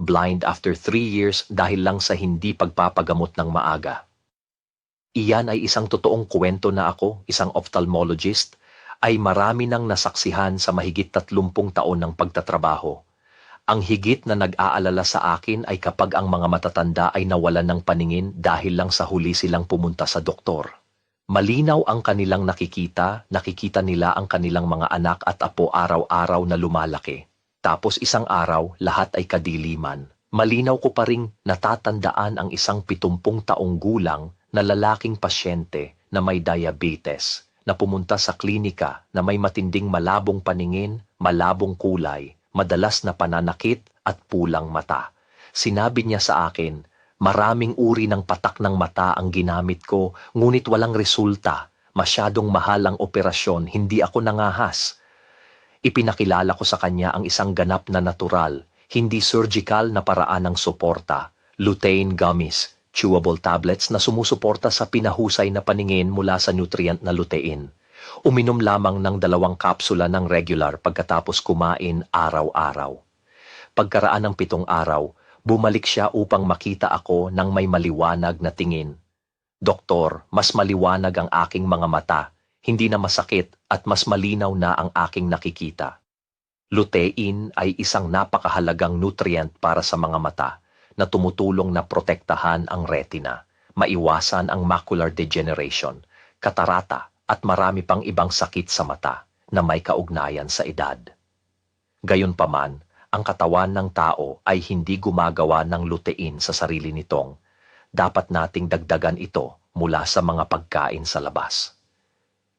blind after 3 years dahil lang sa hindi pagpapagamot ng maaga. Iyan ay isang totoong kwento na ako, isang ophthalmologist, ay marami nang nasaksihan sa mahigit 30 taon ng pagtatrabaho. Ang higit na nag-aalala sa akin ay kapag ang mga matatanda ay nawalan ng paningin dahil lang sa huli silang pumunta sa doktor. Malinaw ang kanilang nakikita nila ang kanilang mga anak at apo araw-araw na lumalaki. Tapos isang araw, lahat ay kadiliman. Malinaw ko pa ring natatandaan ang isang 70 taong gulang na lalaking pasyente na may diabetes na pumunta sa klinika na may matinding malabong paningin, malabong kulay, madalas na pananakit at pulang mata. Sinabi niya sa akin, maraming uri ng patak ng mata ang ginamit ko, ngunit walang resulta. Masyadong mahal ang operasyon, hindi ako nangahas. Ipinakilala ko sa kanya ang isang ganap na natural, hindi surgical na paraan ng suporta, lutein gummies, chewable tablets na sumusuporta sa pinahusay na paningin mula sa nutrient na lutein. Uminom lamang ng 2 kapsula ng regular pagkatapos kumain araw-araw. Pagkaraan ng 7 araw, bumalik siya upang makita ako ng may maliwanag na tingin. Doktor, mas maliwanag ang aking mga mata, hindi na masakit at mas malinaw na ang aking nakikita. Lutein ay isang napakahalagang nutrient para sa mga mata na tumutulong na protektahan ang retina, maiwasan ang macular degeneration, katarata at marami pang ibang sakit sa mata na may kaugnayan sa edad. Gayunpaman, ang katawan ng tao ay hindi gumagawa ng lutein sa sarili nitong. Dapat nating dagdagan ito mula sa mga pagkain sa labas.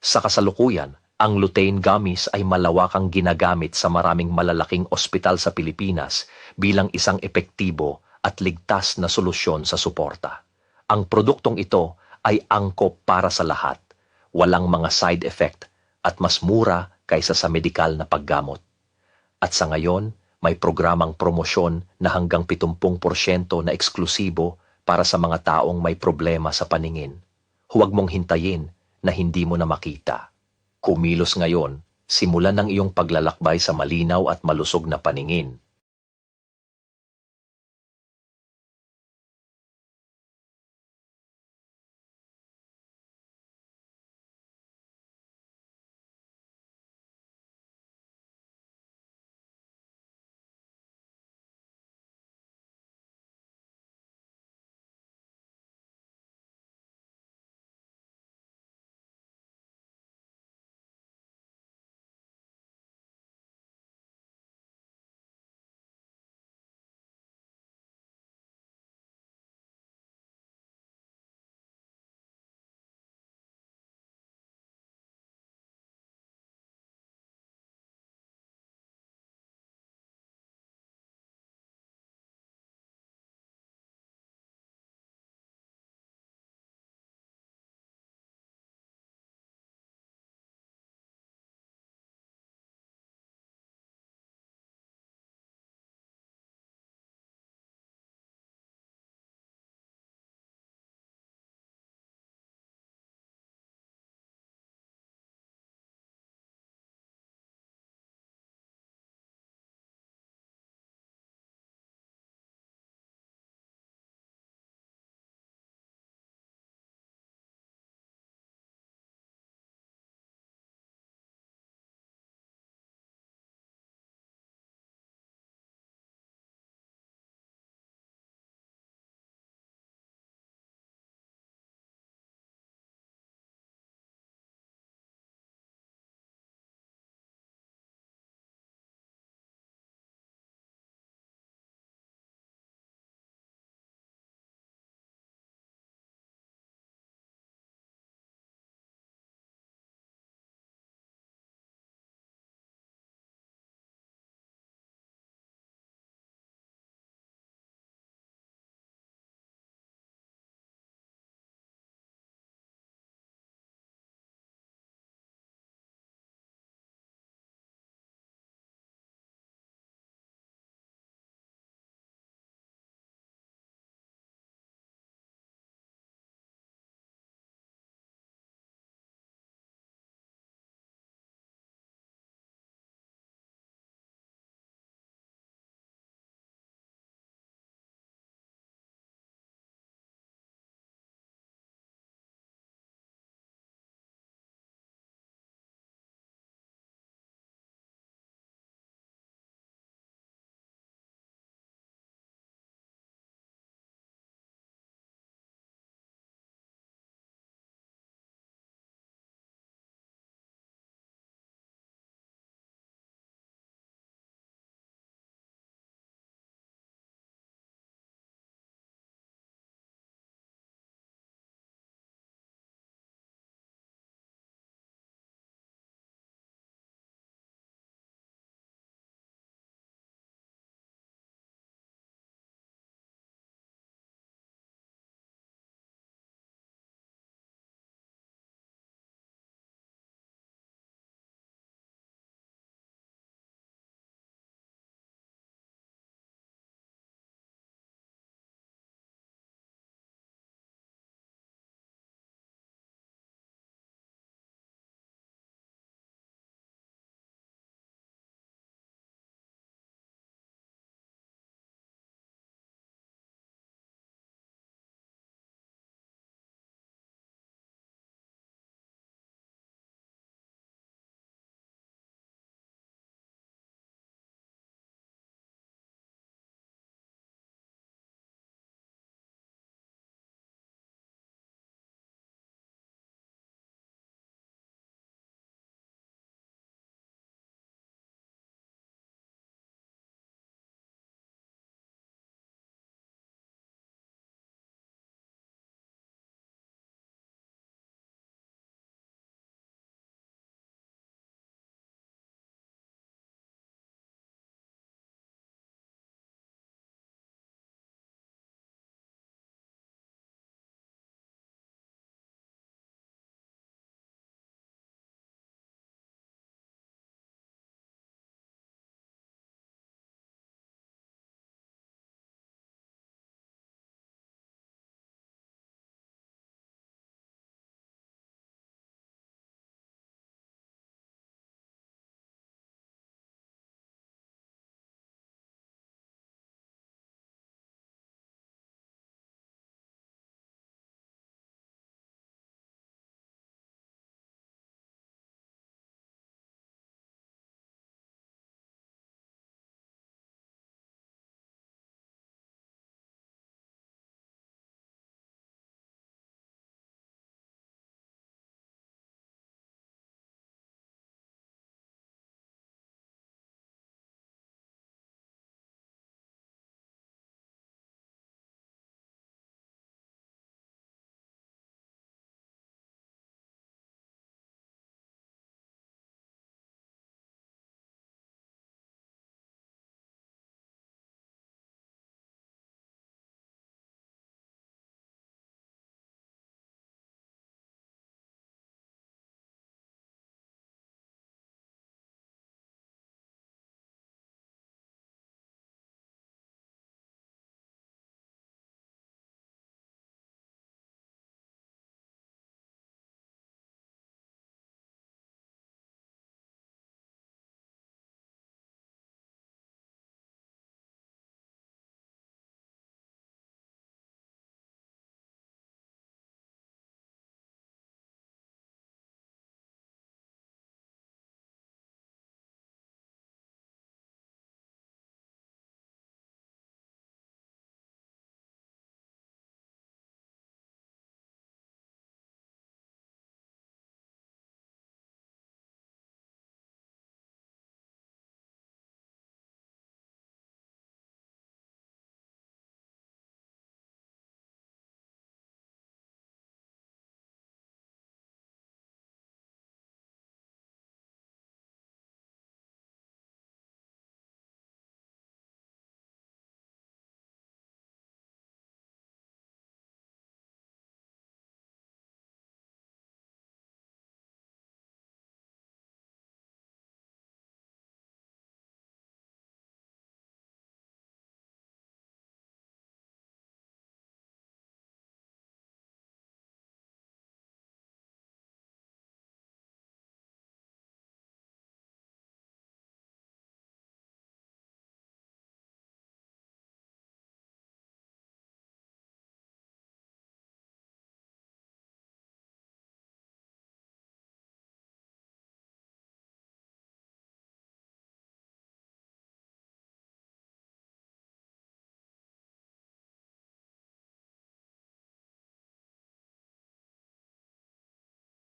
Sa kasalukuyan, ang lutein gummies ay malawakang ginagamit sa maraming malalaking ospital sa Pilipinas bilang isang epektibo at ligtas na solusyon sa suporta. Ang produktong ito ay angkop para sa lahat, walang mga side effect at mas mura kaysa sa medikal na paggamot. At sa ngayon, may programang promosyon na hanggang 70% na eksklusibo para sa mga taong may problema sa paningin. Huwag mong hintayin na hindi mo na makita. Kumilos ngayon, simulan ng iyong paglalakbay sa malinaw at malusog na paningin.